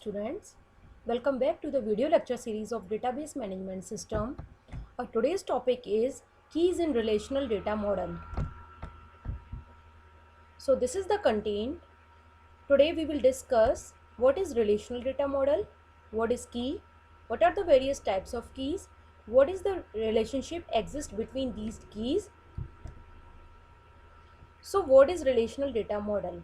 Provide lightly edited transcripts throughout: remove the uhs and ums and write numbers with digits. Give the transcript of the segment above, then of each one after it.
students, welcome back to the video lecture series of Database Management System. Today's topic is keys in relational data model. So this is the content. Today we will discuss what is relational data model, what is key, what are the various types of keys, what is the relationship exist between these keys. So what is relational data model?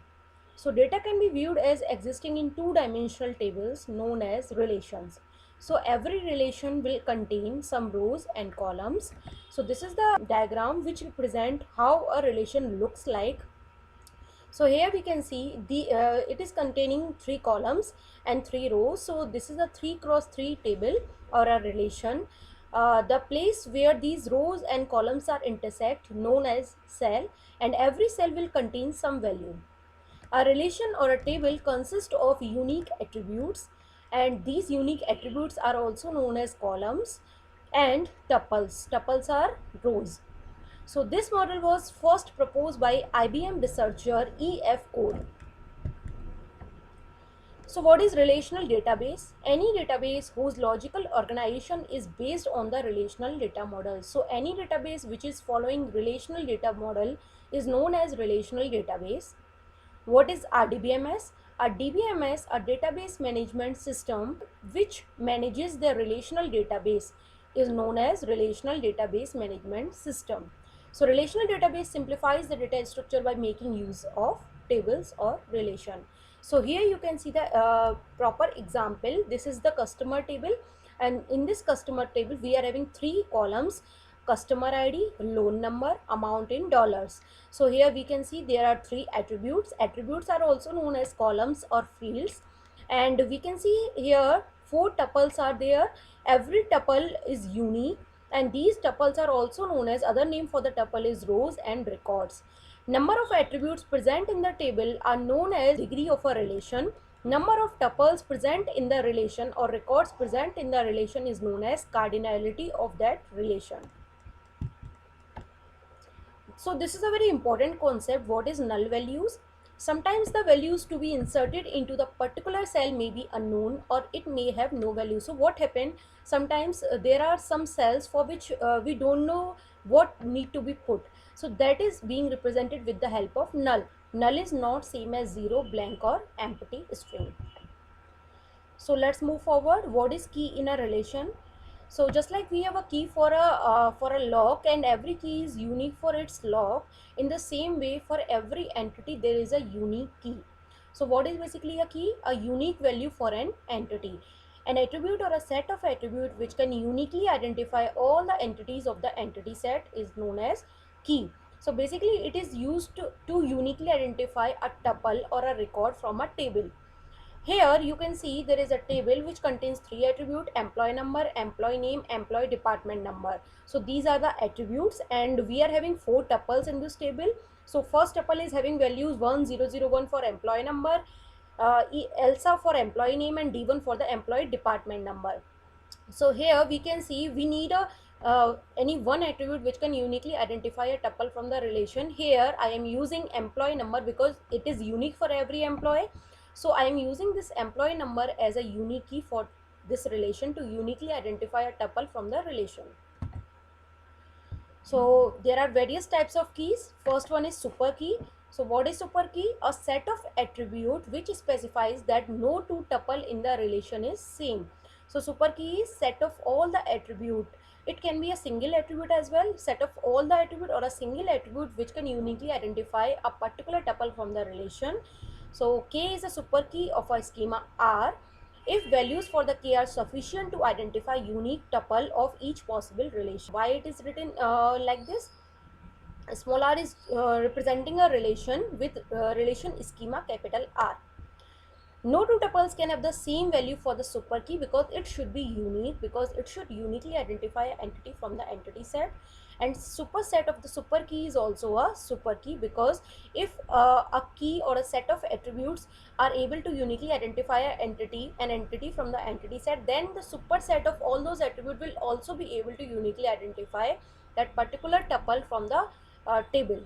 So data can be viewed as existing in two-dimensional tables known as relations. So every relation will contain some rows and columns. So this is the diagram which represent how a relation looks like. So here we can see it is containing 3 columns and 3 rows. So this is a 3 cross 3 table or a relation. The place where these rows and columns are intersect known as cell, and every cell will contain some value. A relation or a table consists of unique attributes, and these unique attributes are also known as columns, and tuples. Tuples are rows. So this model was first proposed by IBM researcher E.F. Cole. So what is relational database? Any database whose logical organization is based on the relational data model. So any database which is following relational data model is known as relational database. What is RDBMS? A DBMS, a database management system which manages the relational database, is known as relational database management system. So relational database simplifies the data structure by making use of tables or relation. So here you can see the proper example. This is the customer table, and in this customer table we are having 3 columns: customer ID, loan number, amount in dollars. So here we can see there are 3 attributes. Attributes are also known as columns or fields, and we can see here 4 tuples are there. Every tuple is unique, and these tuples are also known as, other name for the tuple is rows and records. Number of attributes present in the table are known as degree of a relation. Number of tuples present in the relation or records present in the relation is known as cardinality of that relation. So this is a very important concept. What is null values? Sometimes the values to be inserted into the particular cell may be unknown, or it may have no value. So what happened? Sometimes there are some cells for which we don't know what need to be put. So that is being represented with the help of null. Null is not same as zero, blank or empty string. So let's move forward. What is key in a relation? So just like we have a key for a lock, and every key is unique for its lock, in the same way for every entity there is a unique key. So what is basically a key? A unique value for an entity. An attribute or a set of attributes which can uniquely identify all the entities of the entity set is known as key. So basically it is used to uniquely identify a tuple or a record from a table. Here you can see there is a table which contains 3 attributes: employee number, employee name, employee department number. So these are the attributes, and we are having 4 tuples in this table. So first tuple is having values 1001 for employee number, ELSA for employee name, and D1 for the employee department number. So here we can see we need any one attribute which can uniquely identify a tuple from the relation. Here I am using employee number because it is unique for every employee. So I am using this employee number as a unique key for this relation to uniquely identify a tuple from the relation. So there are various types of keys. First one is super key. So what is super key? A set of attribute which specifies that no two tuple in the relation is same. So super key is set of all the attribute. It can be a single attribute as well, set of all the attribute, or a single attribute which can uniquely identify a particular tuple from the relation. So K is a super key of a schema R if values for the K are sufficient to identify unique tuple of each possible relation. Why it is written like this? Small r is representing a relation with relation schema capital R. No two tuples can have the same value for the super key because it should be unique, because it should uniquely identify an entity from the entity set. And superset of the super key is also a super key because if a key or a set of attributes are able to uniquely identify an entity from the entity set, then the superset of all those attributes will also be able to uniquely identify that particular tuple from the table.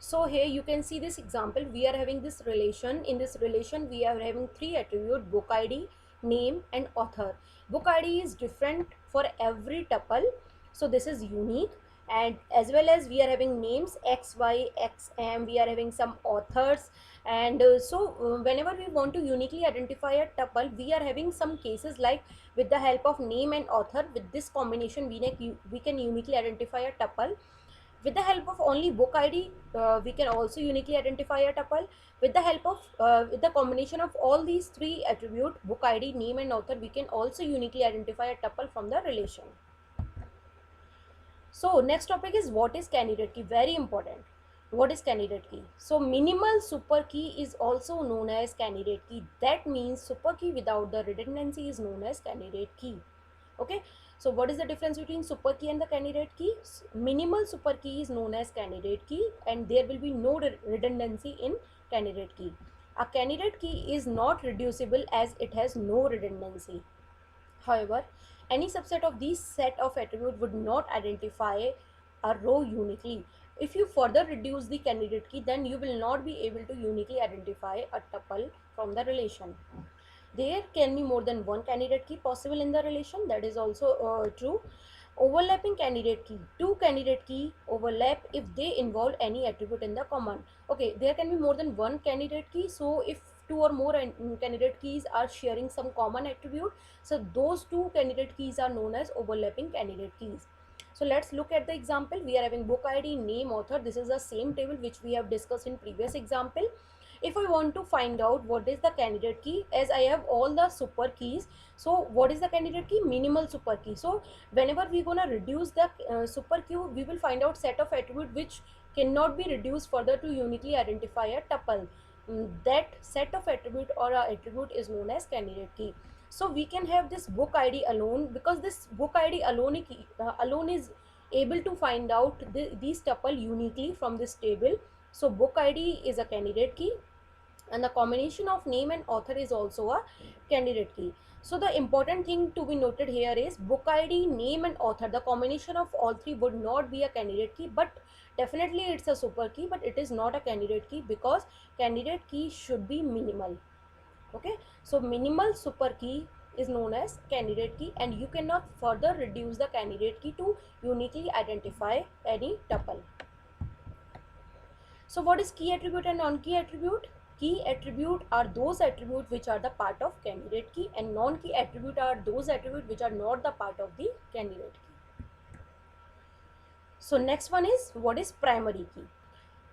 So here you can see this example. We are having this relation. In this relation we are having three attributes: book id, name and author. Book id is different for every tuple, so this is unique. And as well as we are having names xy, xm, we are having some authors. And whenever we want to uniquely identify a tuple, we are having some cases like with the help of name and author. With this combination we can uniquely identify a tuple. With the help of only book id, we can also uniquely identify a tuple. With the help of with the combination of all these three attributes, book id, name and author, we can also uniquely identify a tuple from the relation. So next topic is what is candidate key. Very important. What is candidate key? So minimal super key is also known as candidate key. That means super key without the redundancy is known as candidate key. Okay, so what is the difference between super key and the candidate key? Minimal super key is known as candidate key, and there will be no redundancy in candidate key. A candidate key is not reducible as it has no redundancy. However, any subset of these set of attributes would not identify a row uniquely. If you further reduce the candidate key, then you will not be able to uniquely identify a tuple from the relation. There can be more than one candidate key possible in the relation. That is also true. Overlapping candidate key. Two candidate key overlap if they involve any attribute in the common. Okay, there can be more than one candidate key. So if two or more candidate keys are sharing some common attribute, so those two candidate keys are known as overlapping candidate keys. So let's look at the example. We are having book id, name, author. This is the same table which we have discussed in previous example. If I want to find out what is the candidate key, as I have all the super keys, so what is the candidate key? Minimal super key. So whenever we gonna reduce the super key, we will find out set of attribute which cannot be reduced further to uniquely identify a tuple. That set of attribute or a attribute is known as candidate key. So we can have this book id alone, because this book id alone is able to find out these tuple uniquely from this table. So book id is a candidate key, and the combination of name and author is also a candidate key. So the important thing to be noted here is book id, name and author. The combination of all three would not be a candidate key, but definitely it's a super key, but it is not a candidate key because candidate key should be minimal. Okay, so minimal super key is known as candidate key, and you cannot further reduce the candidate key to uniquely identify any tuple. So what is key attribute and non-key attribute? Key attribute are those attributes which are the part of candidate key, and non-key attribute are those attributes which are not the part of the candidate key. So next one is what is primary key?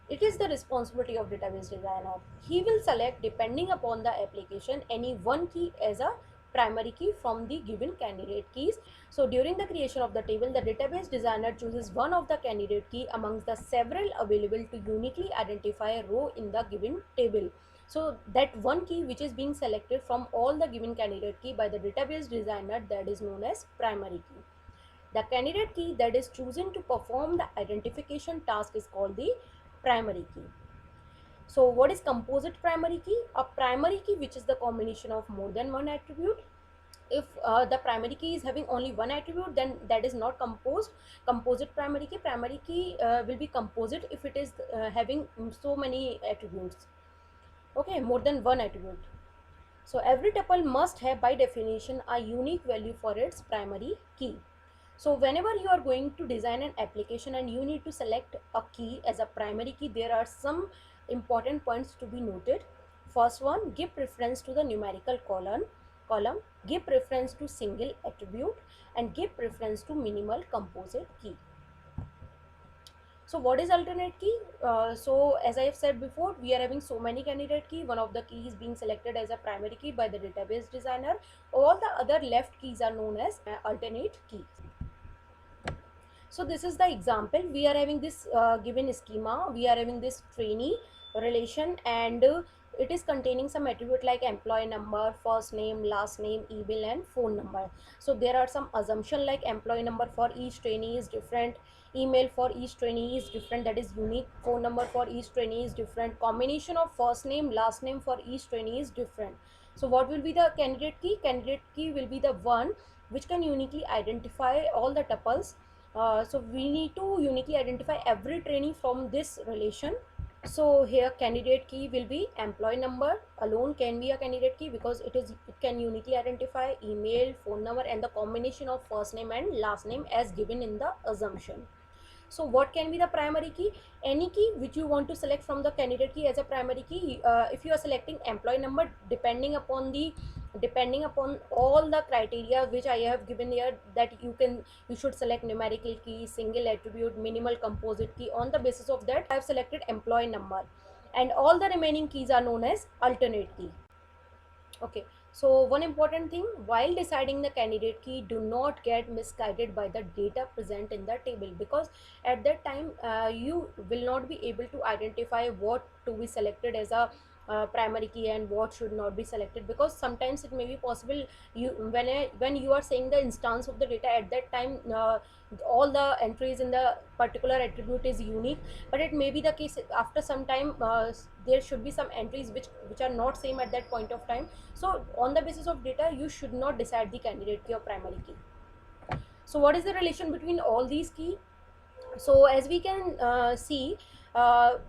It is the responsibility of database designer. He will select, depending upon the application, any one key as a primary key from the given candidate keys. So during the creation of the table, the database designer chooses one of the candidate key amongst the several available to uniquely identify a row in the given table. So that one key which is being selected from all the given candidate key by the database designer, that is known as primary key. The candidate key that is chosen to perform the identification task is called the primary key. So what is composite primary key? A primary key which is the combination of more than one attribute. If the primary key is having only one attribute, then that is not composite primary key. Primary key will be composite if it is having so many attributes. Okay, more than one attribute. So every tuple must have by definition a unique value for its primary key. So whenever you are going to design an application and you need to select a key as a primary key, there are some important points to be noted. First one, give preference to the numerical column, give preference to single attribute, and give preference to minimal composite key. So what is alternate key? So as I have said before, we are having so many candidate key. One of the key is being selected as a primary key by the database designer. All the other left keys are known as alternate keys. So this is the example. We are having this given schema. We are having this trainee relation, and it is containing some attribute like employee number, first name, last name, email and phone number. So there are some assumption like employee number for each trainee is different, email for each trainee is different, that is unique, phone number for each trainee is different, combination of first name, last name for each trainee is different. So what will be the candidate key? Candidate key will be the one which can uniquely identify all the tuples. So we need to uniquely identify every trainee from this relation. So here candidate key will be employee number alone can be a candidate key because it can uniquely identify email, phone number and the combination of first name and last name as given in the assumption. So what can be the primary key? Any key which you want to select from the candidate key as a primary key. If you are selecting employee number, depending upon all the criteria which I have given here, that you should select numerical key, single attribute, minimal composite key. On the basis of that, I have selected employee number, and all the remaining keys are known as alternate key. Okay, so one important thing, while deciding the candidate key, do not get misguided by the data present in the table, because at that time you will not be able to identify what to be selected as a primary key and what should not be selected, because sometimes it may be possible when you are saying the instance of the data, at that time all the entries in the particular attribute is unique, but it may be the case after some time there should be some entries which are not same at that point of time. So on the basis of data, you should not decide the candidate key or primary key. So what is the relation between all these key? So as we can see,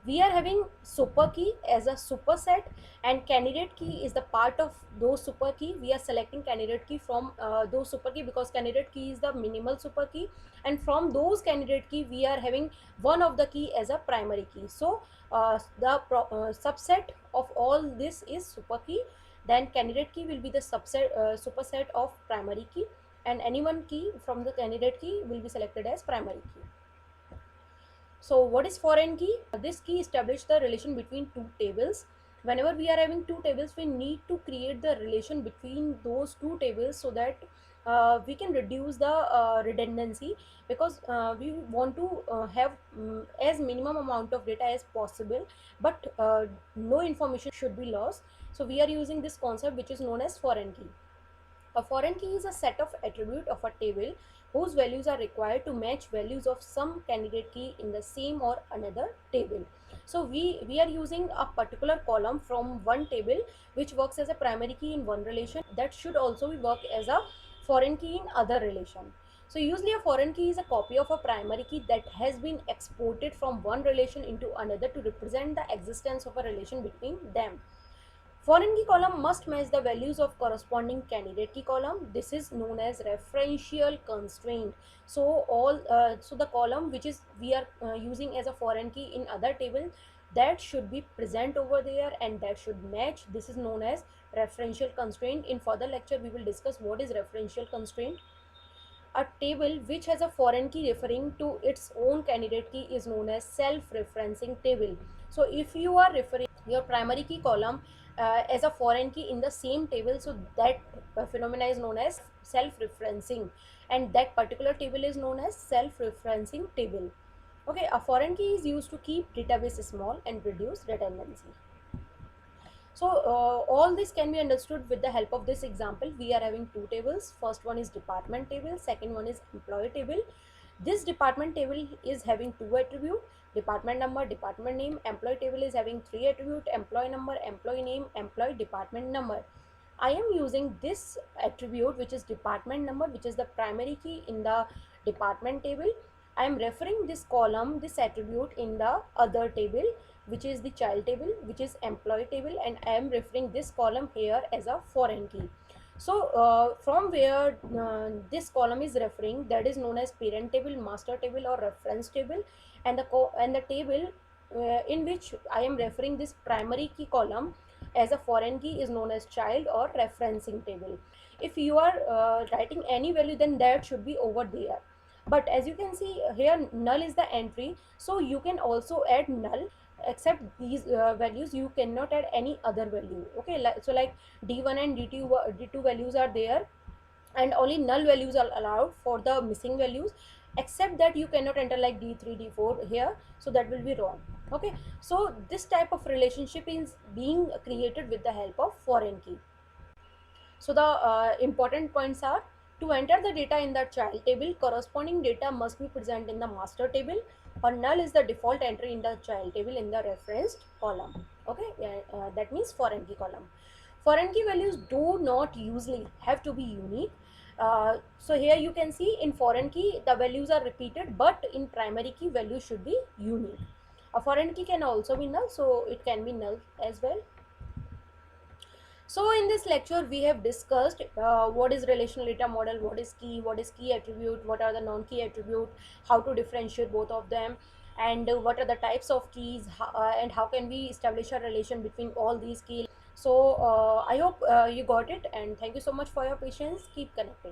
we are having super key as a superset, and candidate key is the part of those super key. We are selecting candidate key from those super key because candidate key is the minimal super key, and from those candidate key we are having one of the key as a primary key. So subset of all this is super key, then candidate key will be the superset of primary key, and any one key from the candidate key will be selected as primary key. So what is foreign key? This key establishes the relation between two tables. Whenever we are having two tables, we need to create the relation between those two tables so that we can reduce the redundancy, because we want to have as minimum amount of data as possible, but no information should be lost. So we are using this concept which is known as foreign key. A foreign key is a set of attributes of a table whose values are required to match values of some candidate key in the same or another table. So we are using a particular column from one table which works as a primary key in one relation, that should also work as a foreign key in other relation. So usually a foreign key is a copy of a primary key that has been exported from one relation into another to represent the existence of a relation between them. Foreign key column must match the values of corresponding candidate key column. This is known as referential constraint. So so the column which is we are using as a foreign key in other table, that should be present over there and that should match. This is known as referential constraint. In further lecture we will discuss what is referential constraint. A table which has a foreign key referring to its own candidate key is known as self-referencing table. So if you are referring your primary key column as a foreign key in the same table, so that phenomena is known as self-referencing, and that particular table is known as self-referencing table. Okay, a foreign key is used to keep database small and reduce redundancy. So all this can be understood with the help of this example. We are having two tables. First one is department table, second one is employee table. This department table is having two attributes: department number, department name. Employee table is having three attributes: employee number, employee name, employee department number. I am using this attribute which is department number, which is the primary key in the department table. I am referring this column, this attribute in the other table, which is the child table, which is employee table, and I am referring this column here as a foreign key. So from where this column is referring, that is known as parent table, master table or reference table, and the table in which I am referring this primary key column as a foreign key is known as child or referencing table. If you are writing any value, then that should be over there. But as you can see here, null is the entry, so you can also add null. Except these values, you cannot add any other value. Okay, so like d1 and d2 values are there, and only null values are allowed for the missing values, except that you cannot enter like d3 d4 here, so that will be wrong. Okay, so this type of relationship is being created with the help of foreign key. So the important points are: to enter the data in the child table, corresponding data must be present in the master table, or null is the default entry in the child table in the referenced column. Okay, that means foreign key column. Foreign key values do not usually have to be unique. So here you can see in foreign key the values are repeated, but in primary key values should be unique. A foreign key can also be null, so it can be null as well. So in this lecture we have discussed what is relational data model, what is key attribute, what are the non-key attribute, how to differentiate both of them, and what are the types of keys, and how can we establish a relation between all these keys. So I hope you got it, and thank you so much for your patience. Keep connecting.